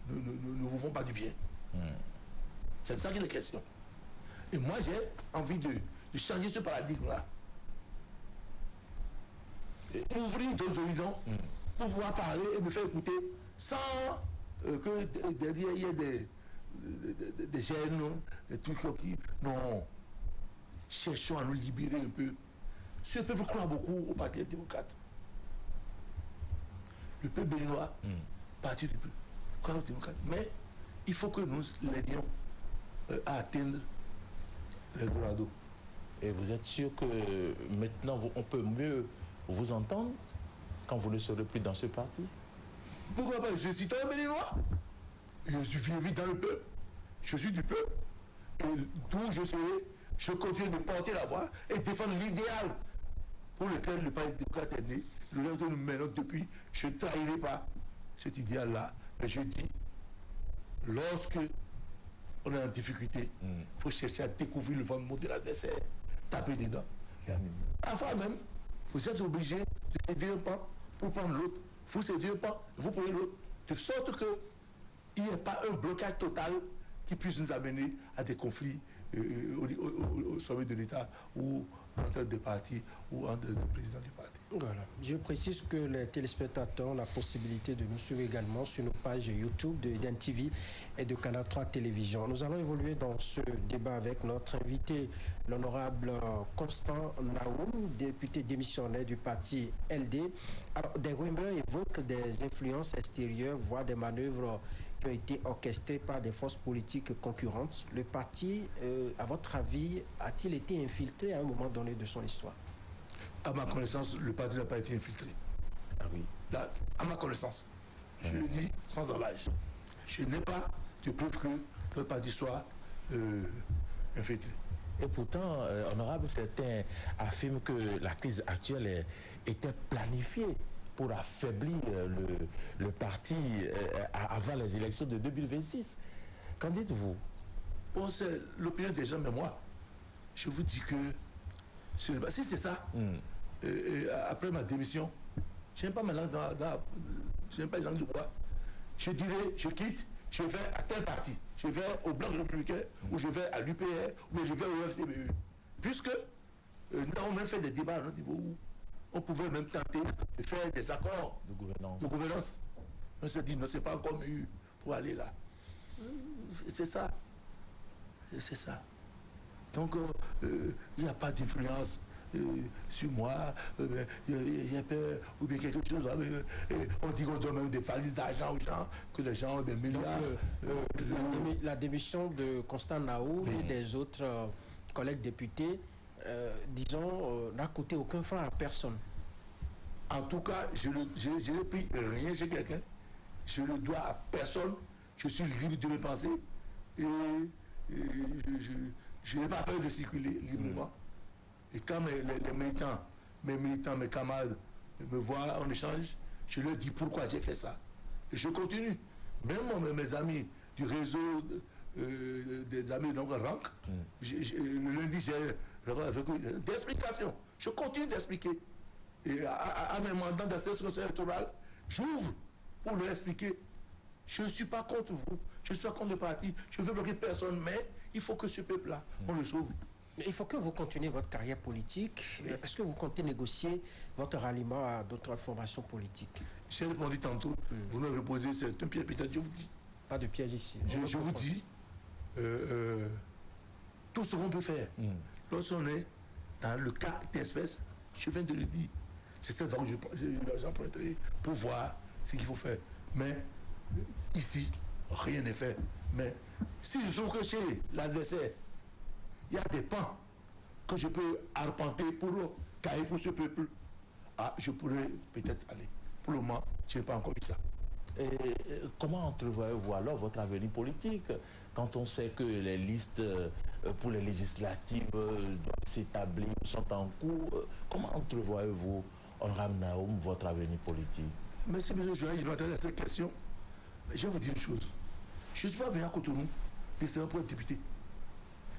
ne vous font pas du bien. C'est ça qui est la question. Et moi, j'ai envie de changer ce paradigme-là. Ouvrir d'autres horizons pour pouvoir parler et me faire écouter sans que derrière il y ait des gènes, des trucs qui... Non. Cherchons à nous libérer un peu. Ce peuple croit beaucoup au Parti démocrate. Le peuple béninois, parti du peuple, croit au démocrate. Mais il faut que nous l'aidions à atteindre l'Eldorado. Et vous êtes sûr que maintenant on peut mieux vous entendre quand vous ne serez plus dans ce parti? Pourquoi pas? Je suis citoyen béninois. Je suis vite dans le peuple. Je suis du peuple. Et d'où je serai, je continue de porter la voix et défendre l'idéal pour lequel le Parti démocrate est né, le que nous menons depuis. Je ne trahirai pas cet idéal-là. Mais je dis, lorsque on est en difficulté, il faut chercher à découvrir le fondement de l'adversaire, taper dedans. Parfois même, vous êtes obligé de céder un pas pour prendre l'autre. Vous cédez un pas, vous prenez l'autre. De sorte qu'il n'y ait pas un blocage total qui puisse nous amener à des conflits au sommet de l'État ou entre des partis ou entre des présidents du parti. Voilà. Je précise que les téléspectateurs ont la possibilité de nous suivre également sur nos pages YouTube de Eden TV et de Canal 3 Télévision. Nous allons évoluer dans ce débat avec notre invité, l'honorable Constant Naoum, député démissionnaire du parti LD. Alors, des rumeurs évoquent des influences extérieures, voire des manœuvres qui ont été orchestrées par des forces politiques concurrentes. Le parti, à votre avis, a-t-il été infiltré à un moment donné de son histoire? À ma connaissance, le parti n'a pas été infiltré. Ah oui. Là, à ma connaissance, Je le dis sans embâche. Je n'ai pas de preuve que le parti soit infiltré. Et pourtant, honorable, certains affirment que la crise actuelle était planifiée pour affaiblir le parti avant les élections de 2026. Qu'en dites-vous? Bon, c'est l'opinion des gens, mais moi, je vous dis que si c'est ça, après ma démission, je n'aime pas ma langue je n'aime pas les langues de bois. Je dirais, je quitte, je vais à tel parti, je vais au Bloc républicain, ou je vais à l'UPR, ou je vais au FCBE. Puisque nous avons même fait des débats à notre niveau où on pouvait même tenter de faire des accords de gouvernance. On s'est dit, non, c'est pas encore mieux pour aller là. C'est ça. C'est ça. Donc, il n'y a pas d'influence sur moi, j'ai peur, ou bien quelque chose. On dit qu'on donne même des valises d'argent aux gens, que les gens ont des milliards. La démission de Constant Naou et des autres collègues députés, disons, n'a coûté aucun franc à personne. En tout cas, je n'ai pris rien chez quelqu'un. Je ne dois à personne. Je suis libre de me penser. Et je n'ai pas peur de circuler librement. Et quand mes militants, mes camarades me voient en échange, je leur dis pourquoi j'ai fait ça. Et je continue. Même mes amis du réseau des amis de Rank, le lundi, j'ai des explications. Je continue d'expliquer. Et à mes mandats d'association électorale, j'ouvre pour leur expliquer. Je ne suis pas contre vous, je suis pas contre le parti, je ne veux bloquer personne, mais il faut que ce peuple-là, on le sauve. Il faut que vous continuez votre carrière politique. Est-ce que vous comptez négocier votre ralliement à d'autres formations politiques? J'ai répondu tantôt, vous me reposez, c'est un piège, peut-être, je vous dis. Pas de piège ici. Je vous dis, tout ce qu'on peut faire. Lorsqu'on est dans le cas d'espèce, je viens de le dire, c'est cette fois que j'emprunterai pour voir ce qu'il faut faire. Mais ici, rien n'est fait. Mais si je trouve que chez l'adversaire, il y a des pans que je peux arpenter pour cailler pour ce peuple, je pourrais peut-être aller. Pour le moment, je n'ai pas encore vu ça. Et comment entrevoyez-vous alors votre avenir politique quand on sait que les listes pour les législatives doivent s'établir, sont en cours? Comment entrevoyez-vous, honorable Naoum, votre avenir politique? Merci, M. Joël, je m'attendais à cette question. Mais je vais vous dire une chose. Je ne suis pas venu à Cotonou, laissez-moi pour être député.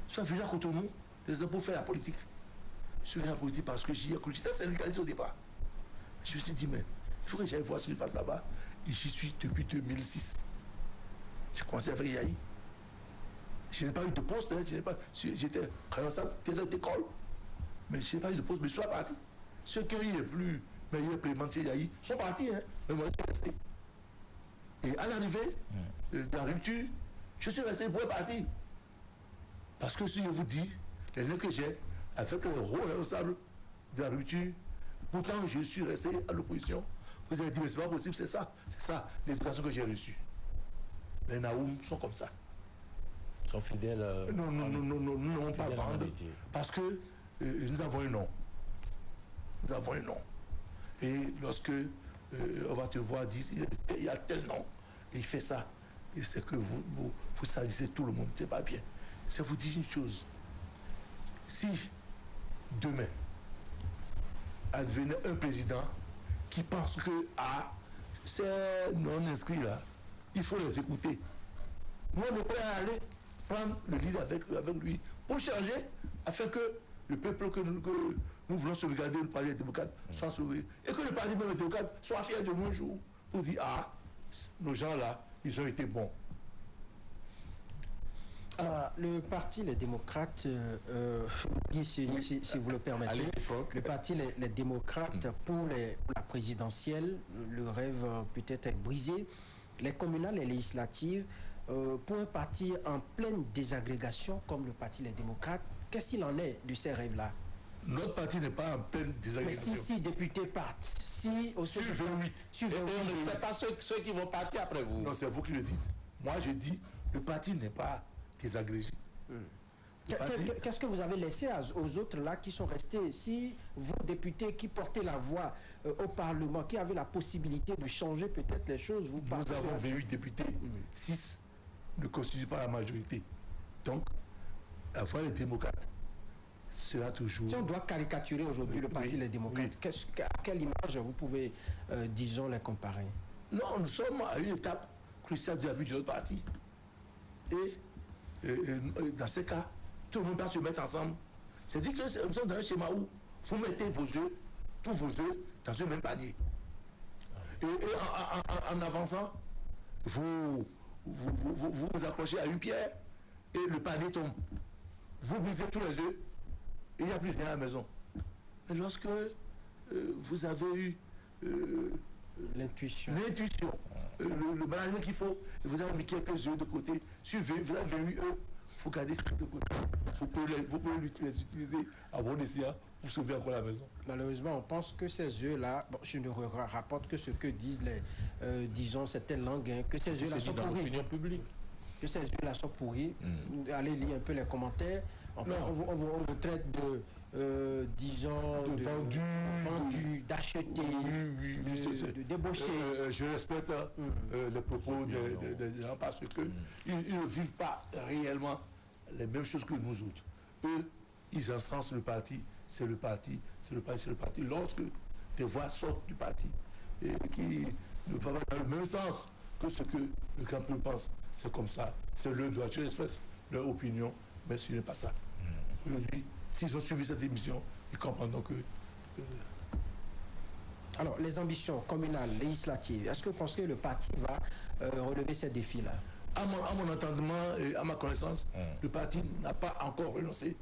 Je suis venu à Cotonou, laissez-moi pour faire la politique. Je suis venu à la politique parce que j'y ai cru. J'étais syndicaliste au départ. Je me suis dit, mais il faut que j'aille voir ce qui se passe là-bas. Et j'y suis depuis 2006. J'ai commencé à faire Yahi. Je n'ai pas eu de poste, hein, j'étais responsable d'école. Mais je n'ai pas eu de poste, mais je suis parti. Ceux qui ont eu les plus meilleurs prémentiers Yahi sont partis, hein, mais moi je suis resté. Et à l'arrivée de la rupture, je suis resté pour partir. Parce que si je vous dis, les liens que j'ai avec le rôle responsable de la rupture, pourtant je suis resté à l'opposition. Vous avez dit, mais c'est pas possible, c'est ça l'éducation que j'ai reçue. Les Naoum sont comme ça. Ils sont fidèles. Non, nous n'avons pas vendre. Parce que nous avons un nom. Nous avons un nom. Et lorsque on va te voir dire, il y a tel nom, et il fait ça, et c'est que vous salissez tout le monde, c'est pas bien. C'est vous dire une chose. Si demain, advenait un président qui pense que ces non-inscrits là, il faut les écouter. Moi, on est prêt à aller prendre le lead avec lui pour changer, afin que le peuple que nous voulons sauvegarder, le parti démocrate, soit sauvé. Et que le parti démocrate soit fier de nous un jour pour dire, nos gens là, ils ont été bons. Alors, le parti Les Démocrates, si vous le permettez, le parti les Démocrates pour la présidentielle, le rêve peut-être est brisé. Les communales et législatives, pour un parti en pleine désagrégation comme le parti Les Démocrates, qu'est-ce qu'il en est de ces rêves-là? Notre parti n'est pas en pleine désagrégation. Mais si députés partent, sur 28. C'est pas ceux qui vont partir après vous. Non, c'est vous qui le dites. Moi, je dis, le parti n'est pas désagrégé. Qu'est-ce que vous avez laissé aux autres là qui sont restés? Si vous, députés qui portez la voix au Parlement, qui avez la possibilité de changer peut-être les choses, vous Nous avons 28 députés, 6 ne constituent pas la majorité. Donc, la voix des démocrates sera toujours... Si on doit caricaturer aujourd'hui le Parti des démocrates, à quelle image vous pouvez, disons, les comparer? Non, nous sommes à une étape cruciale de la vie de notre parti. Et dans ce cas, tout le monde va se mettre ensemble. C'est-à-dire que nous sommes dans un schéma où vous mettez vos œufs, tous vos œufs, dans un même panier. Et en avançant, vous accrochez à une pierre et le panier tombe. Vous brisez tous les œufs et il n'y a plus rien à la maison. Mais lorsque vous avez eu l'intuition, le management qu'il faut, et vous avez mis quelques œufs de côté, sur vous avez 28 œufs, il faut garder ce de côté. Vous pouvez les utiliser à bon escient pour sauver encore la maison. Malheureusement, on pense que ces œufs-là, je ne rapporte que ce que disent les, disons, certaines langues, hein, que ces œufs-là sont pourris. L'opinion publique. Que ces œufs-là sont pourris. Allez lire un peu les commentaires. On vous traite de, disons, de vendu, d'acheter, de débaucher. Je respecte les propos des gens parce qu'ils ne vivent pas réellement les mêmes choses que nous autres. Eux, ils encensent le parti, c'est le parti, c'est le parti, c'est le parti. Lorsque des voix sortent du parti et qui ne vont pas dans le même sens que ce que le grand peuple pense, c'est comme ça, c'est leur droit. Je respecte leur opinion, mais ce n'est pas ça. Aujourd'hui, s'ils ont suivi cette émission, ils comprendront que... Alors, les ambitions communales, législatives, est-ce que vous pensez que le parti va relever ces défis-là? À mon entendement et à ma connaissance, le parti n'a pas encore renoncé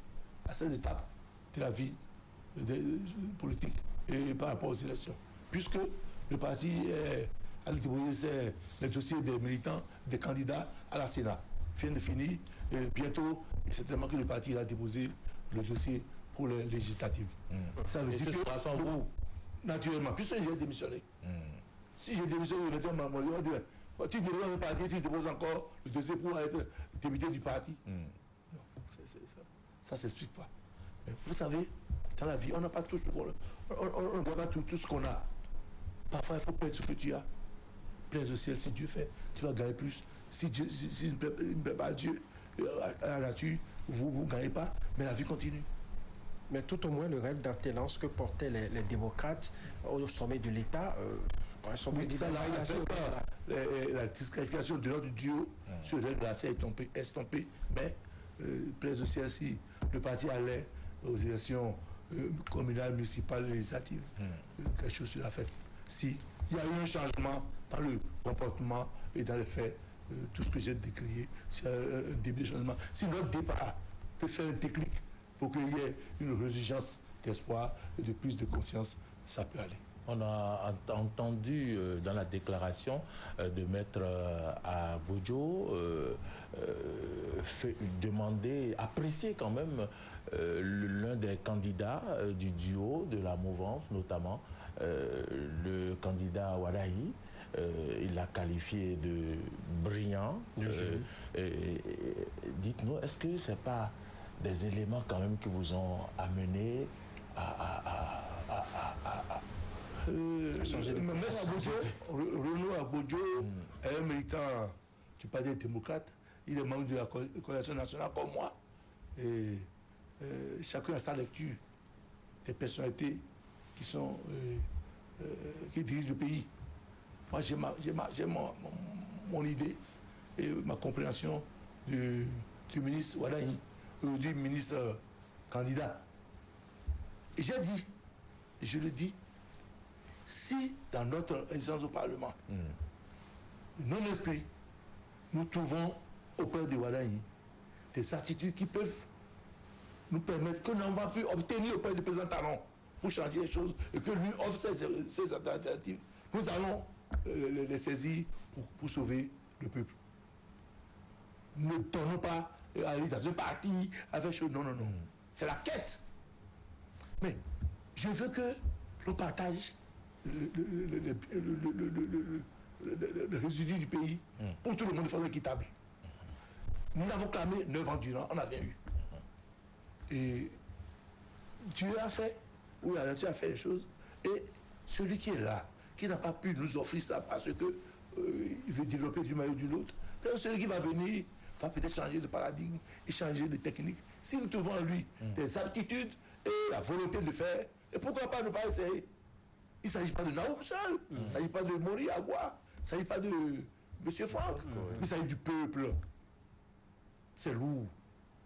à cette étape de la vie politique et par rapport aux élections. Puisque le parti a déposé les dossiers des militants, des candidats à la Sénat. Vient de finir, bientôt, et certainement que le parti a déposé le dossier pour les législatives. Ça veut dire que sans vous. Naturellement, puisque j'ai démissionné. Si j'ai démissionné, le temps m'a dit, tu déposes le parti, tu déposes encore le dossier pour être député du parti. Non, ça ne s'explique pas. Mais vous savez, dans la vie, on n'a pas tout ce qu'on a. On ne doit pas tout ce qu'on a. Parfois, il faut perdre ce que tu as. Plaise au ciel, si Dieu fait, tu vas gagner plus. Si il ne plaît pas à Dieu, à la nature, vous ne gagnez pas, mais la vie continue. Mais tout au moins, le rêve d'alternance que portaient les démocrates au sommet de l'État, la disqualification de notre duo sur le rêve de la CA est estompée, mais plaise au ciel, si le parti allait aux élections communales, municipales, législatives, quelque chose sera fait. Si il y a eu un changement dans le comportement et dans les faits, tout ce que j'ai décrié, c'est un début de changement. Si notre départ peut faire un déclic pour qu'il y ait une résurgence d'espoir et de plus de conscience, ça peut aller. On a entendu dans la déclaration de Maître Abodjo demander, apprécier quand même l'un des candidats du duo de la mouvance, notamment le candidat Wadahi. Il l'a qualifié de brillant. Dites-nous, est-ce que ce n'est pas des éléments quand même qui vous ont amené à Renaud Abodjo est un militant du Parti des démocrates. Il est membre de la coalition nationale comme moi. Et chacun a sa lecture des personnalités qui dirigent le pays. Moi, j'ai mon idée et ma compréhension du ministre Wadahi, du ministre candidat. Et j'ai dit, et je le dis, si dans notre instance au Parlement, non inscrits, nous trouvons auprès de Wadahi des attitudes qui peuvent nous permettre que l'on va plus obtenir auprès du président Talon pour changer les choses et que lui offre ses alternatives, nous allons les saisir pour sauver le peuple. Ne donnons pas à aller dans un parti avec chose. Non. C'est la quête. Mais je veux que l'on partage le résidu du pays pour tout le monde de façon équitable. Nous l'avons clamé 9 ans durant, on n'a rien eu. Et Dieu a fait, ou la nature a fait les choses, et celui qui est là, qui n'a pas pu nous offrir ça parce que il veut développer d'une manière ou d'une autre, celui qui va venir va peut-être changer de paradigme et changer de technique. Si nous trouvons en lui des aptitudes et la volonté de faire, et pourquoi pas ne pas essayer? Il ne s'agit pas de Naoum seul, il ne s'agit pas de Mori Agua, il ne s'agit pas de M. Franck, il s'agit du peuple. C'est lourd.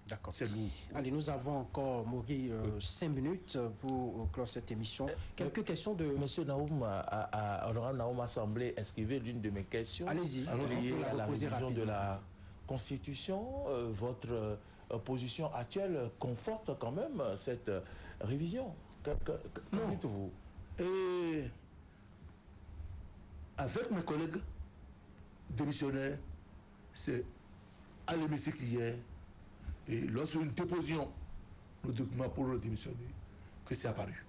D'accord. C'est lourd. Allez, nous avons encore, Mori, 5 minutes pour clore cette émission. Quelques questions de... Monsieur Naoum, honorable Naoum a semblé esquiver l'une de mes questions. Allez-y. Liée à la reposer révision de rapidement. la Constitution. Votre position actuelle conforte quand même cette révision. Que dites-vous? Et avec mes collègues démissionnaires, c'est à l'hémicycle hier, et lorsque nous déposions nos documents pour démissionner, que c'est apparu.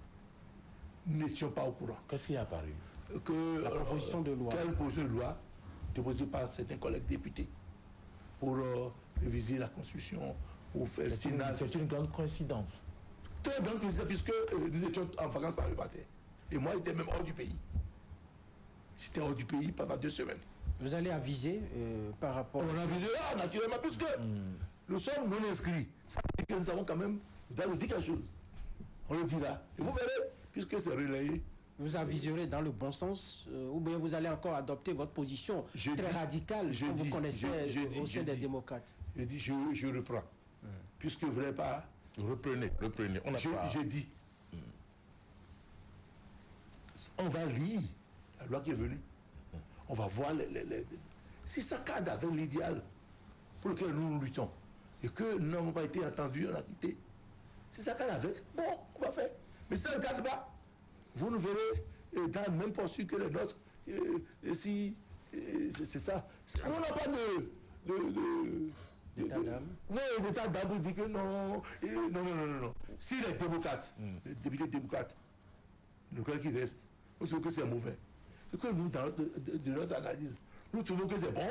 Nous n'étions pas au courant. Qu'est-ce qui est apparu? Que La proposition de loi. Quelle proposition de loi déposée par certains collègues députés pour réviser la Constitution, pour faire le Sénat. C'est une grande coïncidence. Très grande coïncidence, puisque nous étions en vacances parlementaires. Et moi, j'étais même hors du pays. J'étais hors du pays pendant 2 semaines. Vous allez aviser par rapport... On a visé là, naturellement, puisque nous sommes non inscrits. Ça veut dire que nous avons quand même, nous devons dire quelque chose. On le dit là. Et vous verrez, puisque c'est relayé. Vous aviserez dans le bon sens ou bien vous allez encore adopter votre position très radicale comme vous connaissez au sein des démocrates? Je dis, je reprends. Puisque vous n'avez pas... Reprenez. On n'a pas... J'ai dit, on va lire la loi qui est venue. On va voir si ça cadre avec l'idéal pour lequel nous luttons et que nous n'avons pas été entendus, on a quitté. Si ça cadre avec, bon, on va faire. Mais si ça ne cadre pas, vous nous verrez dans la même posture que les nôtres. Si c'est ça. On n'a pas d'état d'âme. Non, d'état d'âme pour dire que non. Non. Si les démocrates, les députés démocrates, nous croyons qu'il reste, nous trouvons que c'est mauvais. Et que nous, de notre analyse, nous trouvons que c'est bon,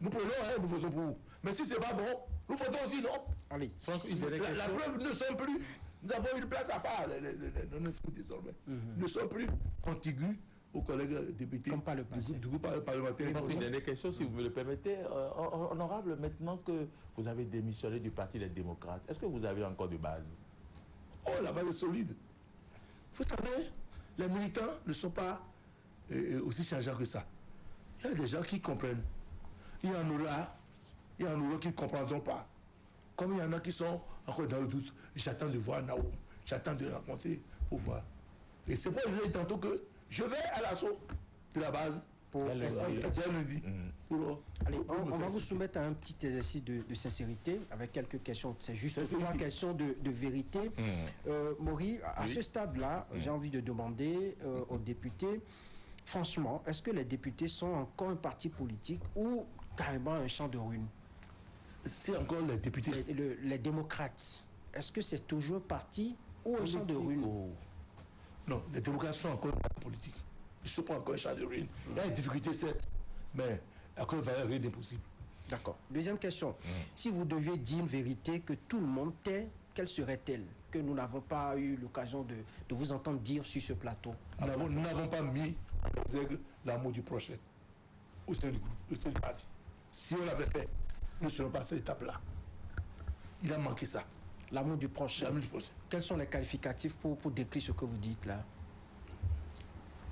nous prenons, nous votons pour vous. Mais si c'est pas bon, nous votons aussi, non? Allez, la preuve, nous ne sommes plus. Nous avons une place à part, les non-inscrits désormais. Nous ne sommes plus contigus aux collègues députés comme par le passé. Du groupe parlementaire. Donc, une dernière question, si vous me le permettez. Honorable, maintenant que vous avez démissionné du Parti des démocrates, est-ce que vous avez encore de base? Oh, la base est solide. Vous savez, les militants ne sont pas aussi changeants que ça. Il y a des gens qui comprennent. Il y en aura qui ne comprendront pas. Comme il y en a qui sont encore dans le doute. J'attends de voir Naoum. J'attends de le rencontrer pour voir. Et c'est pourquoi je vous ai dit tantôt que je vais à l'assaut de la base. Allez, on va vous soumettre à un petit exercice de sincérité avec quelques questions. C'est juste une question de vérité. Mori, à ce stade-là, j'ai envie de demander aux députés, franchement, est-ce que les députés sont encore un parti politique ou carrément un champ de ruines? C'est encore les députés. Les démocrates, est-ce que c'est toujours un parti ou un champ de ruines? Non, les démocrates sont encore un parti politique. Ils ne sont pas encore un champ de ruines. Il y a une difficulté, certes, mais encore rien d'impossible. D'accord. Deuxième question. Si vous deviez dire une vérité que tout le monde tait, quelle serait-elle que nous n'avons pas eu l'occasion de vous entendre dire sur ce plateau? Nous n'avons pas mis en exergue l'amour du prochain au sein du groupe, au sein du parti. Si on l'avait fait, nous ne serions pas à cette étape-là. Il a manqué ça. L'amour du prochain. L'amour du prochain. Quels sont les qualificatifs pour décrire ce que vous dites là?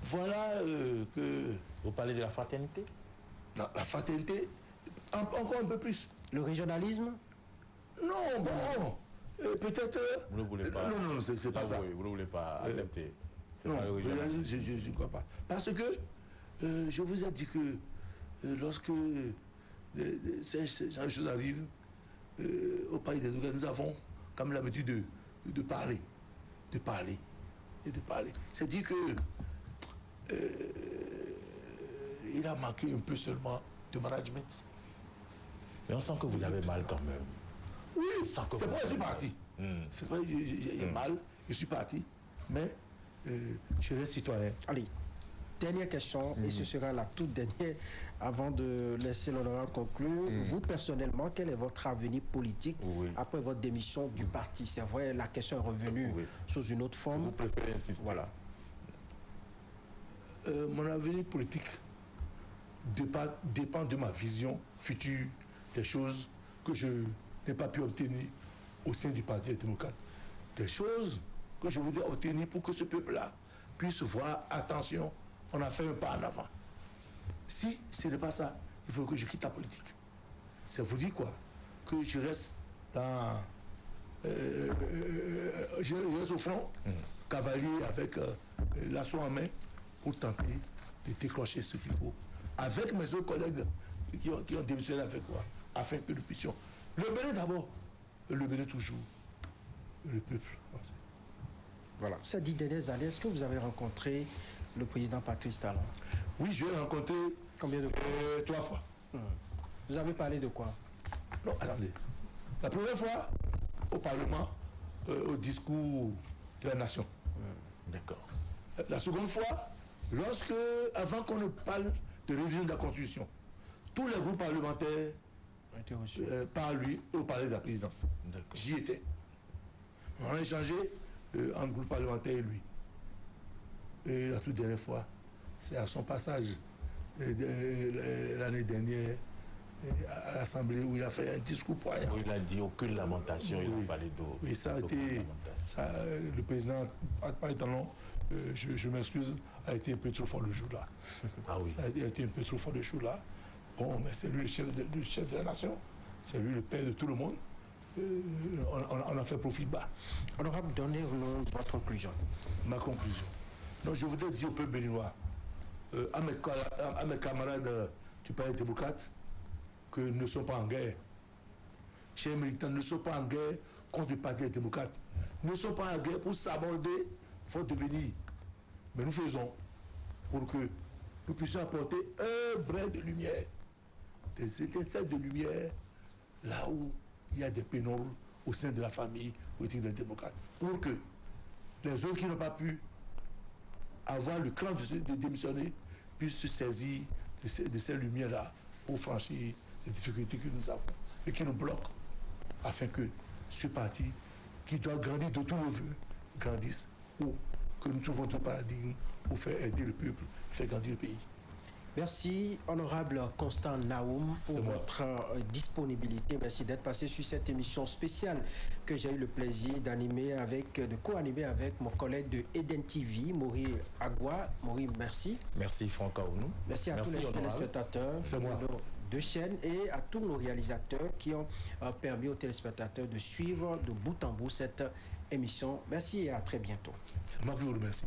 Voilà que... Vous parlez de la fraternité? Non, la fraternité, encore un peu plus. Le régionalisme? Non, bon, peut-être... Vous ne voulez pas... Non, c'est pas ça. Vous ne voulez pas accepter. Non, je ne crois pas. Parce que je vous ai dit que lorsque ces choses arrivent au pays des Dougas, nous avons comme l'habitude de parler. C'est dire que il a manqué un peu seulement de management. Mais on sent que vous avez mal quand même. Oui, c'est pourquoi je suis parti. C'est pourquoi j'ai mal, je suis parti. Mais je reste citoyen. Allez, dernière question, et ce sera la toute dernière, avant de laisser l'honorable conclure. Vous, personnellement, quel est votre avenir politique après votre démission du parti? C'est vrai, la question est revenue sous une autre forme. Vous préférez insister? Voilà. Mon avenir politique dépend de ma vision future, des choses que je n'ai pas pu obtenir au sein du Parti démocrate. Des choses que je voudrais obtenir pour que ce peuple-là puisse voir, attention, on a fait un pas en avant. Si ce n'est pas ça, il faut que je quitte la politique. Ça vous dit quoi? Que je reste dans... je reste au front, cavalier avec l'assaut en main, pour tenter de décrocher ce qu'il faut, avec mes autres collègues qui ont démissionné avec moi, afin que nous puissions le bénir d'abord, le bénir toujours, le peuple. Voilà. Ces 10 dernières années, est-ce que vous avez rencontré le président Patrice Talon? Oui, je l'ai rencontré. Combien de fois? 3 fois. Vous avez parlé de quoi? Non, attendez. La première fois, au Parlement, au discours de la nation. D'accord. La seconde fois, avant qu'on ne parle de révision de la Constitution, tous les groupes parlementaires par lui au palais de la présidence. J'y étais. On a échangé entre groupe parlementaire et lui. Et la toute dernière fois, c'est à son passage l'année dernière à l'Assemblée où il a fait un discours poignant. Il a dit aucune lamentation, il a parlé d'eau. Oui, ça a été. Le président, pas étant long, je m'excuse, a été un peu trop fort le jour-là. Ah oui. Ça a été un peu trop fort le jour-là. Bon, mais c'est lui le chef de la nation, c'est lui le père de tout le monde. On a fait profil bas. Honorable, donnez-nous votre conclusion. Ma conclusion. Donc, je voudrais dire au peuple béninois, à mes camarades du Parti démocrate, que nous ne sommes pas en guerre. Chers militants, nous ne sommes pas en guerre contre le Parti démocrate. Nous ne sommes pas en guerre pour s'aborder votre devenir. Mais nous faisons pour que nous puissions apporter un brin de lumière, des étincelles de lumière, là où il y a des pénombres au sein de la famille politique des démocrates. Pour que les autres qui n'ont pas pu avoir le cran de démissionner puissent se saisir de ces lumières-là pour franchir les difficultés que nous avons et qui nous bloquent, afin que ce parti qui doit grandir de tous nos voeux grandisse, ou que nous trouvons d'autres paradigmes pour faire aider le peuple, faire grandir le pays. Merci, honorable Constant Naoum, pour votre disponibilité. Merci d'être passé sur cette émission spéciale que j'ai eu le plaisir de co-animer avec mon collègue de Eden TV, Maurice Agua. Maurice, merci. Merci, Franck Aounou. Merci à tous les téléspectateurs de nos deux chaînes et à tous nos réalisateurs qui ont permis aux téléspectateurs de suivre de bout en bout cette émission. Merci et à très bientôt. C'est moi qui vous remercie.